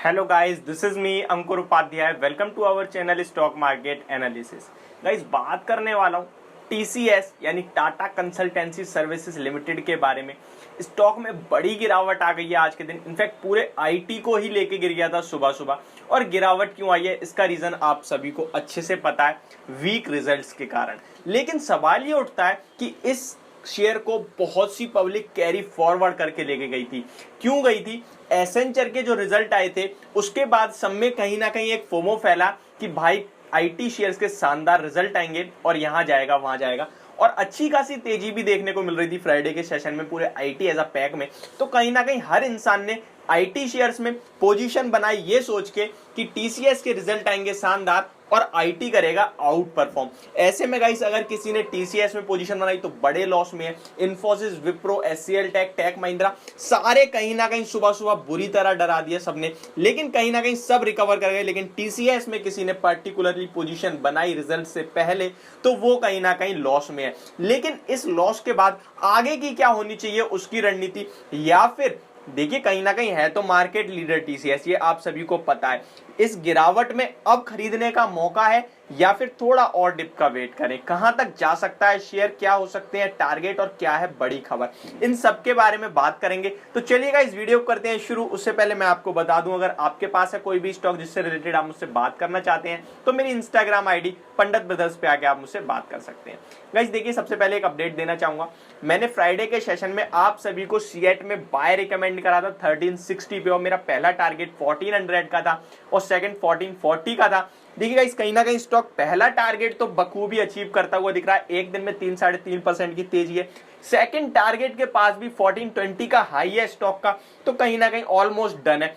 Hello guys, this is me Ankur Upadhyay. Welcome to our channel stock market analysis. Guys, बात करने वाला हूँ TCS यानी टाटा कंसल्टेंसी सर्विसेज लिमिटेड के बारे में। स्टॉक में बड़ी गिरावट आ गई है आज के दिन। इनफैक्ट पूरे आईटी को ही लेके गिर गया था सुबह सुबह। और गिरावट क्यों आई है, इसका रीजन आप सभी को अच्छे से पता है, वीक रिजल्ट्स के कारण। लेकिन सवाल ये उठता है कि इस शेयर को बहुत सी पब्लिक कैरी फॉरवर्ड करके लेके गई थी। क्यों गई थी? एसेंचर के जो रिजल्ट आए थे उसके बाद सब में कहीं ना कहीं एक फोमो फैला कि भाई आईटी शेयर्स के शानदार रिजल्ट आएंगे और यहां जाएगा वहां जाएगा। और अच्छी खासी तेजी भी देखने को मिल रही थी फ्राइडे के सेशन में पूरे आईटी एज अ पैक में। तो कहीं ना कहीं हर इंसान ने आईटी शेयर्स में पोजीशन बनाई ये सोच के कि टीसीएस के रिजल्ट आएंगे शानदार और आईटी करेगा आउट परफॉर्म। ऐसे में गाइस, अगर किसी ने टीसीएस में पोजीशन बनाई तो बड़े लॉस में है। Infosys, Wipro, HCL tech, tech Mahindra सारे कहीं ना कहीं सुबह सुबह बुरी तरह डरा दिए सबने। लेकिन कहीं ना कहीं सब रिकवर कर गए। लेकिन टीसीएस में किसी ने पर्टिकुलरली पोजीशन बनाई रिजल्ट से पहले तो वो कहीं ना कहीं लॉस में है। लेकिन इस लॉस के बाद आगे की क्या होनी चाहिए उसकी रणनीति, या फिर देखिए कहीं ना कहीं है तो मार्केट लीडर टीसीएस, ये आप सभी को पता है। इस गिरावट में अब खरीदने का मौका है या फिर थोड़ा और डिप का वेट करें? कहां तक जा सकता है शेयर, क्या हो सकते हैं टारगेट और क्या है बड़ी खबर, इन सब के बारे में बात करेंगे। तो चलिएगा इस वीडियो को करते हैं शुरू। उससे पहले मैं आपको बता दूं, अगर आपके पास है कोई भी स्टॉक जिससे रिलेटेड आप मुझसे बात करना चाहते हैं तो मेरी इंस्टाग्राम आईडी पंडित ब्रदर्स पे आके आप मुझसे बात कर सकते हैं। गाइस देखिए, सबसे पहले एक अपडेट देना चाहूंगा। मैंने फ्राइडे के सेशन में आप सभी को सीएट में बाय रिकमेंड करा था 1360 पे, और मेरा पहला टारगेट 1400 का था और सेकंड 1440 का था। देखिए गाइस, कहीं ना कहीं स्टॉक पहला टारगेट तो बखूबी अचीव करता हुआ दिख रहा है। एक दिन में 3-3.5% की तेजी है। सेकंड टारगेट के पास भी 1420 का हाई है स्टॉक का, तो कहीं ना कहीं ऑलमोस्ट डन है।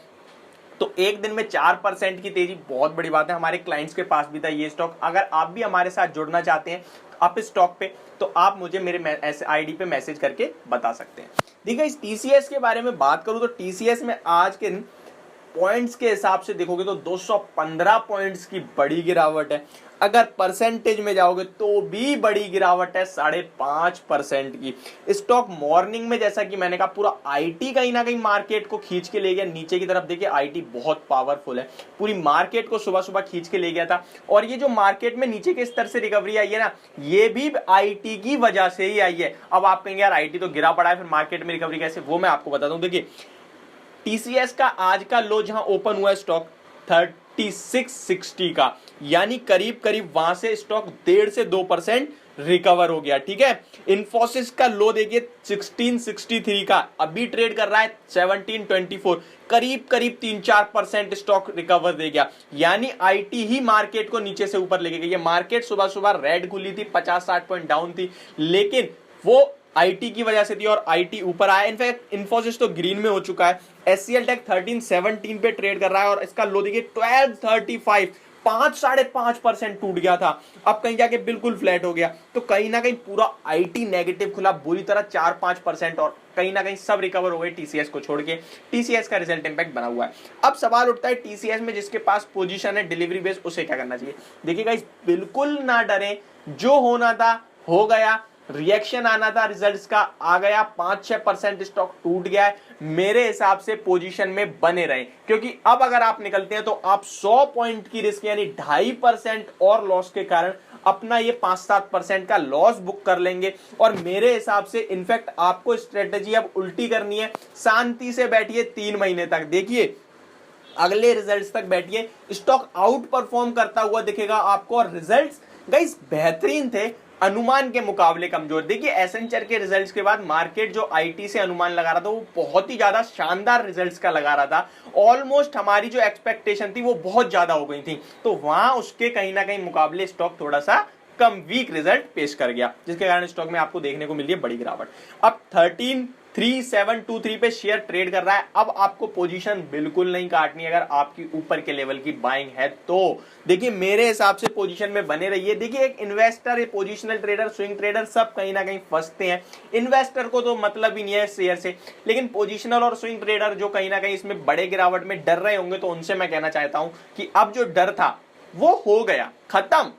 तो एक दिन में 4% की तेजी बहुत बड़ी बात है। हमारे क्लाइंट्स के पास भी था ये स्टॉक। अगर आप भी हमारे साथ जुड़ना चाहते हैं आप इस स्टॉक पे, तो आप मुझे मेरे आईडी पे मैसेज करके बता सकते हैं। देखिए इस टीसीएस के बारे में बात करूं तो टीसीएस में आज के दिन पॉइंट्स के हिसाब से देखोगे तो 215 पॉइंट्स की बड़ी गिरावट है। अगर परसेंटेज में जाओगे तो भी बड़ी गिरावट है, 5.5% की। स्टॉक मॉर्निंग में जैसा कि मैंने कहा पूरा आईटी कहीं ना कहीं मार्केट को खींच के ले गया नीचे की तरफ। देखिए आईटी बहुत पावरफुल है, पूरी मार्केट को सुबह सुबह खींच के ले गया था। और ये जो मार्केट में नीचे के स्तर से रिकवरी आई है ना, ये भी आईटी की वजह से ही आई है। अब आप कहेंगे यार आईटी तो गिरा पड़ा है, फिर मार्केट में रिकवरी कैसे, वो मैं आपको बता दूं। देखिए टीसीएस का आज का लो जहां ओपन हुआ है स्टॉक 3660 का, यानी करीब करीब वहां से स्टॉक 1.5 से 2% रिकवर हो गया। ठीक है, इन्फोसिस का लो देखिए 1663 का, अभी ट्रेड कर रहा है 1724, करीब करीब 3-4% स्टॉक रिकवर दे गया। यानी आईटी ही मार्केट को नीचे से ऊपर लेके गई है। मार्केट सुबह सुबह रेड खुली थी, 50-60 पॉइंट डाउन थी, लेकिन वो आईटी की वजह से थी और आईटी ऊपर आया। इनफैक्ट इन्फोसिस तो ग्रीन में हो चुका है। एचसीएल टेक 1317 पे ट्रेड कर रहा है और इसका लो देखिए 1235, 5-5.5% टूट गया था, अब कहीं जाके बिल्कुल फ्लैट हो गया। तो कहीं ना कहीं पूरा आईटी नेगेटिव खुला बुरी तरह 4-5%, और कहीं ना कहीं सब रिकवर हो गए टीसीएस को छोड़ के। टीसीएस का रिजल्ट इंपैक्ट बना हुआ है। अब सवाल उठता है टीसीएस में जिसके पास पोजीशन है डिलीवरी बेस, उसे क्या करना चाहिए? देखिए गाइस, बिल्कुल ना डरे, जो होना था हो गया। रिएक्शन आना था रिजल्ट्स का, आ गया। 5-6% स्टॉक टूट गया है। मेरे हिसाब से पोजीशन में बने रहे, क्योंकि अब अगर आप निकलते हैं तो आप 100 पॉइंट की रिस्क यानी 2.5% और लॉस के कारण अपना ये 5-7% का लॉस बुक कर लेंगे। और मेरे हिसाब से इनफैक्ट आपको स्ट्रेटेजी अब उल्टी करनी है। शांति से बैठिए 3 महीने तक, देखिए अगले रिजल्ट्स तक बैठिए। स्टॉक आउट परफॉर्म करता हुआ दिखेगा आपको। और रिजल्ट्स गाइस बेहतरीन थे, अनुमान के मुकाबले कमजोर। देखिए एसेंचर के रिजल्ट्स के बाद मार्केट जो आईटी से अनुमान लगा रहा था वो बहुत ही ज्यादा शानदार रिजल्ट्स का लगा रहा था। ऑलमोस्ट हमारी जो एक्सपेक्टेशन थी वो बहुत ज्यादा हो गई थी, तो वहां उसके कहीं ना कहीं मुकाबले स्टॉक थोड़ा सा कम वीक रिजल्ट पेश कर गया, जिसके कारण स्टॉक में आपको देखने को मिल रही है बड़ी गिरावट। अब 133723 पे शेयर ट्रेड कर रहा है। अब आपको पोजीशन बिल्कुल नहीं काटनी अगर आपकी ऊपर के लेवल की बाइंग है तो। देखिए मेरे हिसाब से पोजीशन में बने रहिए। देखिए एक इन्वेस्टर, एक पोजिशनल ट्रेडर, स्विंग ट्रेडर सब कहीं ना कहीं फंसते हैं। इन्वेस्टर को तो मतलब ही नहीं है शेयर से, लेकिन पोजिशनल और स्विंग ट्रेडर जो कहीं ना कहीं इसमें बड़े गिरावट में डर रहे होंगे, तो उनसे मैं कहना चाहता हूं कि अब जो डर था वो हो गया, खत्म,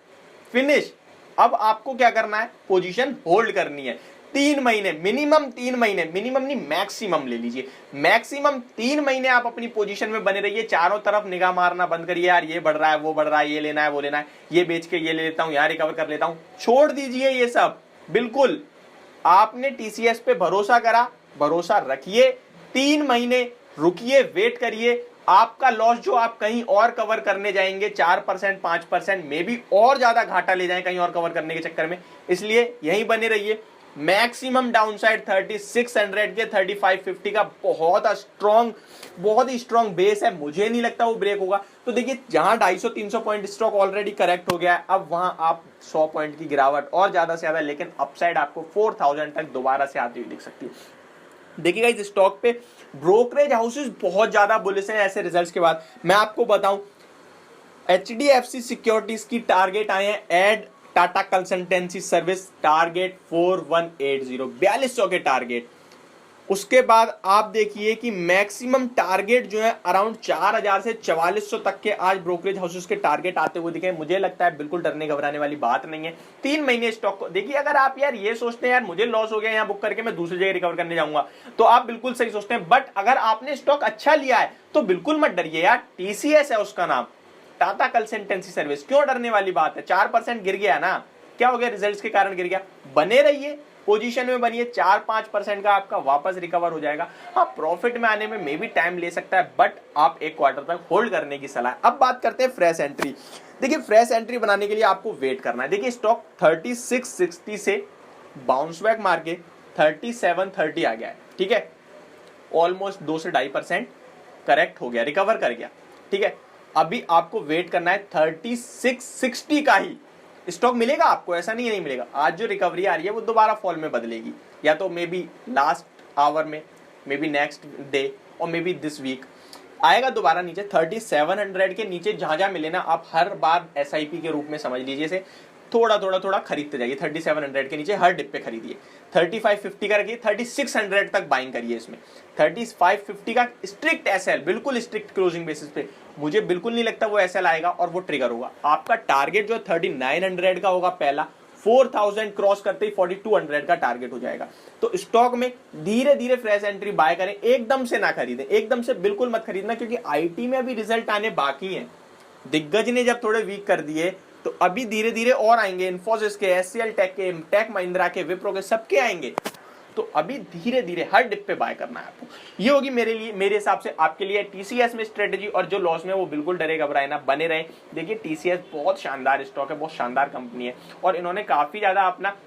फिनिश। अब आपको क्या करना है? पोजीशन होल्ड करनी है। 3 महीने, मिनिमम 3 महीने, मिनिमम नहीं मैक्सिमम ले लीजिए, मैक्सिमम 3 महीने आप अपनी पोजीशन में बने रहिए। चारों तरफ निगाह मारना बंद करिए, यार ये बढ़ रहा है, वो बढ़ रहा है, ये लेना है, वो लेना है, ये बेच के ये ले लेता हूं, यहां रिकवर कर लेता हूं, छोड़ दीजिए ये सब। बिल्कुल आपने टीसीएस पे भरोसा करा, भरोसा रखिए, 3 महीने रुकिए, वेट करिए। आपका लॉस जो आप कहीं और कवर करने जाएंगे 4% 5% में भी और ज्यादा घाटा ले जाएं कहीं और कवर करने के चक्कर में, इसलिए यहीं बने रहिए। मैक्सिमम डाउनसाइड 3600 के 3550 का बहुत ही स्ट्रॉन्ग बेस है, मुझे नहीं लगता वो ब्रेक होगा। तो देखिए जहां 250-300 पॉइंट स्टॉक ऑलरेडी करेक्ट हो गया है, अब वहां आप 100 पॉइंट की गिरावट और ज्यादा से ज्यादा, लेकिन अपसाइड आपको 4000 तक दोबारा से आती हुई दिख सकती है। देखिएगा इस स्टॉक पे ब्रोकरेज हाउसेस बहुत ज्यादा बुलिश हैं ऐसे रिजल्ट्स के बाद। मैं आपको बताऊं, एचडीएफसी सिक्योरिटीज की टारगेट आए हैं add Tata consultancy service, target 4180, 4200 के टारगेट। उसके बाद आप देखिए कि मैक्सिमम टारगेट जो है अराउंड 4000 से 4400 तक के आज ब्रोकरेज हाउसेस के टारगेट आते हुए दिखे। मुझे लगता है बिल्कुल डरने घबराने वाली बात नहीं है। 3 महीने स्टॉक को देखिए, अगर आप यार ये सोचते हैं यार मुझे लॉस हो गया यहाँ बुक करके मैं दूसरी जगह रिकवर करने जाऊंगा, तो आप बिल्कुल सही सोचते हैं। बट अगर आपने स्टॉक अच्छा लिया है तो बिल्कुल मत डरिए यार, टीसीएस है उसका नाम, टाटा कंसल्टेंसी सर्विस, क्यों डरने वाली बात है। 4% गिर गया ना, क्या हो गया, रिजल्ट्स के कारण गिर गया, बने रहिए पोजीशन में बनिए, 4-5% का आपका वापस रिकवर हो जाएगा। हाँ प्रॉफिट में आने में मे भी टाइम ले सकता है, बट आप 1 क्वार्टर तक होल्ड करने की सलाह है। अब बात करते हैं फ्रेश एंट्री। देखिए फ्रेश एंट्री बनाने के लिए आपको वेट करना है। देखिए स्टॉक 3660 से बाउंस बैक मार के 3730 आ गया है, ठीक है, ऑलमोस्ट 2 से 2.5% करेक्ट हो गया, रिकवर कर गया, ठीक है। अभी आपको वेट करना है 3660 का ही स्टॉक मिलेगा आपको, ऐसा नहीं है नहीं मिलेगा। आज जो रिकवरी आ रही है वो दोबारा फॉल में बदलेगी, या तो मे बी लास्ट आवर में, मे बी नेक्स्ट डे, और मे बी दिस वीक आएगा दोबारा नीचे। 3700 के नीचे जहां जहां मिले ना, आप हर बार एसआईपी के रूप में समझ लीजिए इसे, थोड़ा खरीदते जाइए। 3700 के नीचे हर डिप पे खरीदिए। 3550 का रखिए, 3600 तक बाइंग करिए इसमें। 3550 का स्ट्रिक्ट एसएल, बिल्कुल स्ट्रिक्ट क्लोजिंग बेसिस पे, मुझे बिल्कुल नहीं लगता वो एसएल आएगा और वो ट्रिगर होगा। आपका टारगेट जो 3900 का होगा पहला, 4000 क्रॉस करते ही 4200 का टारगेट हो जाएगा। तो स्टॉक में धीरे धीरे फ्रेश एंट्री बाय करें, एकदम से ना खरीदें, एकदम से बिल्कुल मत खरीदना, क्योंकि आईटी में अभी रिजल्ट आने बाकी हैं। दिग्गज ने जब थोड़े वीक कर दिए तो अभी धीरे धीरे और आएंगे, इन्फोसिस के, एचसीएल टेक के, टेक महिंद्रा के, विप्रो के, सबके आएंगे। तो अभी धीरे धीरे हर डिप पे बाय करना है आपको। ये होगी मेरे हिसाब से आपके लिए टीसीएस में स्ट्रेटेजी। और जो लॉस में वो बिल्कुल डरे घबराए ना, बने रहे। देखिए टीसीएस बहुत शानदार स्टॉक है, बहुत शानदार कंपनी है, और इन्होंने काफी ज्यादा अपना,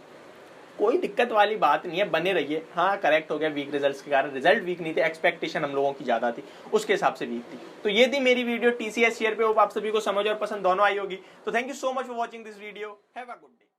कोई दिक्कत वाली बात नहीं है, बने रहिए। हाँ करेक्ट हो गया वीक रिजल्ट्स के कारण, रिजल्ट वीक नहीं थे, एक्सपेक्टेशन हम लोगों की ज्यादा थी, उसके हिसाब से वीक थी। तो ये थी मेरी वीडियो टीसीएस शेयर पे, होप आप सभी को समझ और पसंद दोनों आई होगी। तो thank you so much for watching this video, have a good day.